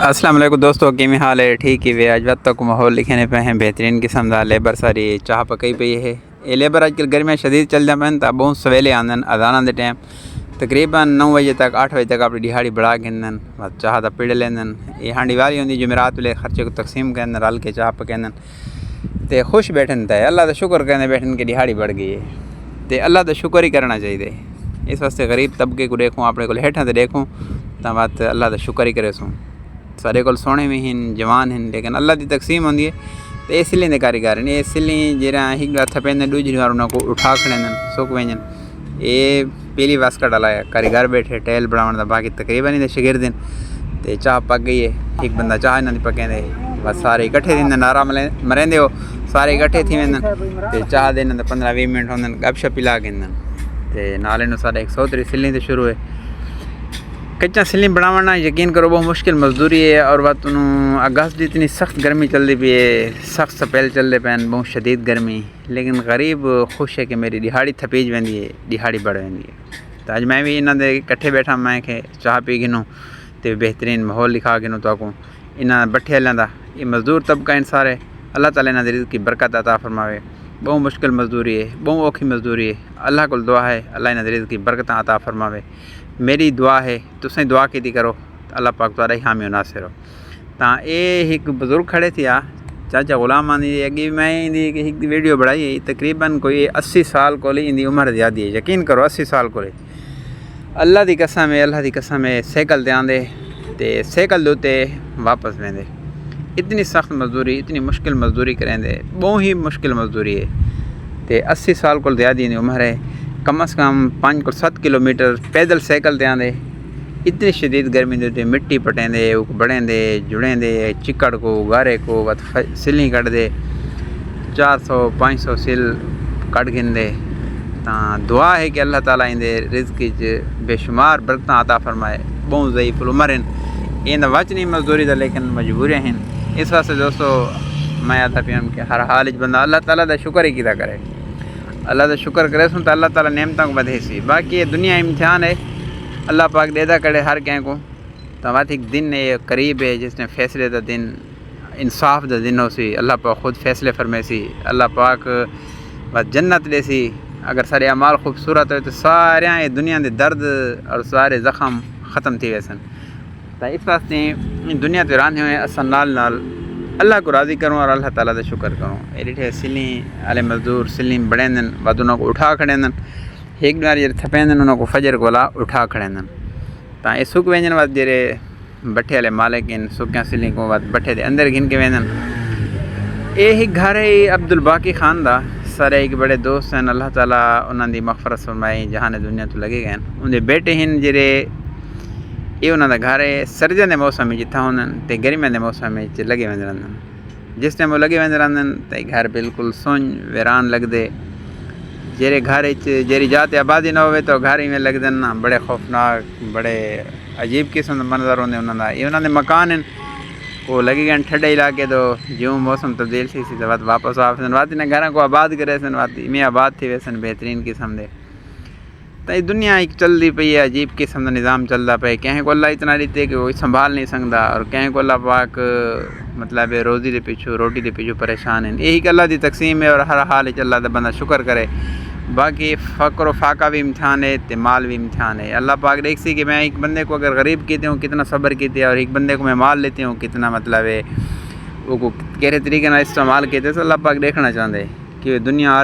السلام علیکم دوستو، کیویں حال ہے؟ ٹھیک ہی وے؟ اج وقت تک ماحول لکھنے پہ ہیں بہترین قسم دا لیبر ساری چاہ پکئی پئی ہے۔ یہ لیبر اج کل گرمیاں شدید چل جا پین تا بہت سویلے آندن اذاناں دے ٹائم تقریباً 9 بجے تک 8 بجے تک اپنی دیہاڑی بڑھا گھندن، چاہ دا پیڑ لیندن۔ یہ ہانڈی والی ہوندی جمعرات ویلے خرچے کو تقسیم کردن، رل کے چاہ پکیندن تے خوش بیٹھن تے اللہ دا شکر کردے بیٹھن کہ دیہاڑی بڑھ گئی ہے تے اللہ دا شکر ہی کرنا چاہیے۔ اس واسطے غریب طبقے کو دیکھوں، اپنے کو ہیٹھاں تے دیکھوں تا بات اللہ دا شکر ہی کرے سوں۔ سارے کول سونے بھی ہیں، جوان ہیں، لیکن اللہ دی تقسیم ہوندی ہے تو یہ سلیں دے کاریگر ہیں۔ یہ سلیں جہاں ایک ہاتھ پہندن دوسری بار انہاں کو اٹھا کھڑندن سک وینجن۔ یہ پہلی واسکٹ والا ہے کاریگر بیٹھے ٹیل بڑھاون دا، باقی تقریباً دے شاگردن تے چاہ پک گئی ہے۔ ایک بندہ چاہ انہاں دی پکیندے بس سارے اکٹھے دیندن، نعرہ مرندے ہو سارے اکٹھے تھی ویندن تے چاہ دے انہاں 15-20 منٹ ہوندن گپ شپ لا گھندن تے نالے نو سارے 130 سلیں تے شروع ہے۔ کچا سلیں بناونا یقین کرو بہت مشکل مزدوری ہے، اور بات انہوں اگست دی اتنی سخت گرمی چل دی پئی ہے، سخت سپیل چل دے پین، بہت شدید گرمی، لیکن غریب خوش ہے کہ میری دیہاڑی تھپیج ویندی ہے، دیہاڑی بڑھ ویندی ہے۔ تو اج میں بھی انہاں دے کٹھے بیٹھا، میں کہ چاہ پی گنوں تے بہترین ماحول لکھا گنوں تو کو انہاں بٹھے والوں دا یہ مزدور طبقہ ان سارے اللہ تعالیٰ انہاں دی رزق کی برکت عطا فرماوے۔ بہت مشکل مزدوری ہے، بہت اوکھی مزدوری ہے، اللہ کو دعا ہے اللہ انہاں دی رزق کی برکت عطا فرماوے۔ میری دعا ہے تسیں دعا کی کرو اللہ پاک تہاڈا ہی حامی و ناصر ہو۔ تا یہ ایک بزرگ کھڑے تھے چاچا غلام آندی اگے میں ایک ویڈیو بڑھائی ہے، تقریباً کوئی 80 سال کو ان دی عمر زیادہ ہے، یقین کرو 80 سال کو اللہ دی قسم ہے، اللہ دی قسم ہے سائیکل تے آندے تے سائیکل دوتے واپس ویندے۔ اتنی سخت مزدوری، اتنی مشکل مزدوری کریں دے، بہت ہی مشکل مزدوری ہے تے 80 سال کو زیادہ دی عمر ہے۔ کم از کم 5-7 کلومیٹر پیدل سائیکل تے آندے، اتنی شدید گرمی دے مٹی پٹیں دے، بڑیں دے، جڑیں دے، چکڑ کو گارے کو سلیں کٹ دے، 400-500 سل کٹ گھندے۔ تاں دعا ہے کہ اللہ تعالیٰ ان دے رزق وچ بے شمار برکتاں عطا فرمائے۔ بہت ضعیف العمر ہیں، ان دا وچ نہیں مزدوری دا، لیکن مجبوریاں ہیں۔ اس واسطے دوستو میں آتا پیام کہ ہر حال وچ بندہ اللہ تعالیٰ دا شکر ہی کیتا کرے، اللہ دا شکر کرے سن تو اللہ تعالیٰ نعمتوں کو بدھے سی۔ باقی یہ دنیا امتحان ہے، اللہ پاک دیدا کرے ہر کہیں کو۔ تو بات ایک دن ہے قریب ہے جس نے فیصلے دا دن، انصاف دا دن ہو سی، اللہ پاک خود فیصلے فرمے سی، اللہ پاک بس جنت دے سی۔ اگر سارے اعمال خوبصورت ہوئے تو سارے دنیا دے درد اور سارے زخم ختم تھی ویسن۔ تو اس واسطے دنیا تے راندے ہوئے اسن نال اللہ کو راضی کروں اور اللہ تعالیٰ دا شکر کروں۔ ایڈیٹھے سلیں والے مزدور سلیں بڑھیندن بعد انہوں کو اٹھا کھڑیندن، ایک بار جڑے تھپیندن انہوں کو فجر کولا اٹھا کھڑیندن۔ تا یہ سک وینجن بعد جڑے بٹھے والے مالک ان سکیاں سلیں کو بعد بٹھے دے اندر گھن کے ویندن۔ یہ گھر ہے عبدالباقی خان دا، سارے ایک بڑے دوست ہیں، اللہ تعالیٰ انہاں دی مغفرت فرمائے، جہاں دنیا تو لگے گئے۔ ان دے بیٹے ہیں جڑے یہ انہاں دا گھر ہے سردیاں دے موسم میں جتھا ہوندن تے گرمیاں دے موسم میں لگے ویندے رہندن۔ جس ٹائم وہ لگے ویندے رہندن تے گھر بالکل سن ویران لگ دے۔ جیرے گھر جیری جات آبادی نہ ہوئے تو گھر میں لگ دن بڑے خوفناک، بڑے عجیب قسم دا منظر ہوندے انہاں دا۔ یہ انہاں دے مکان ہیں وہ لگے گئے ٹھڈے علاقے تو جوں موسم تبدیل سی تو واپس آفسن واتی نے گھراں کو آباد کرے سن، واتی میں آباد تھی ویسن بہترین قسم دے۔ تو یہ دنیا ایک چل دی پئی ہے، عجیب قسم دا نظام چلدا پے، کہیں کو اللہ اتنا دیتے کہ وہ سنبھال نہیں سکتا، اور کہیں کو اللہ پاک مطلب روزی دے پیچھو روٹی دے پیچھو پریشان ہیں۔ یہی کہ اللہ دی تقسیم ہے اور ہر حال وچ اللہ دا بندہ شکر کرے۔ باقی فقر و فاقہ بھی امتحان ہے تے مال بھی امتحان ہے۔ اللہ پاک دیکھ سی کہ میں ایک بندے کو اگر غریب کہتے ہوں کتنا صبر کیتے، اور ایک بندے کو میں مال لیتے ہوں کتنا مطلب ہے وہ کو کہہ طریقے نہ استعمال کیتے، تو اللہ پاک دیکھنا چاہتے کہ دنیا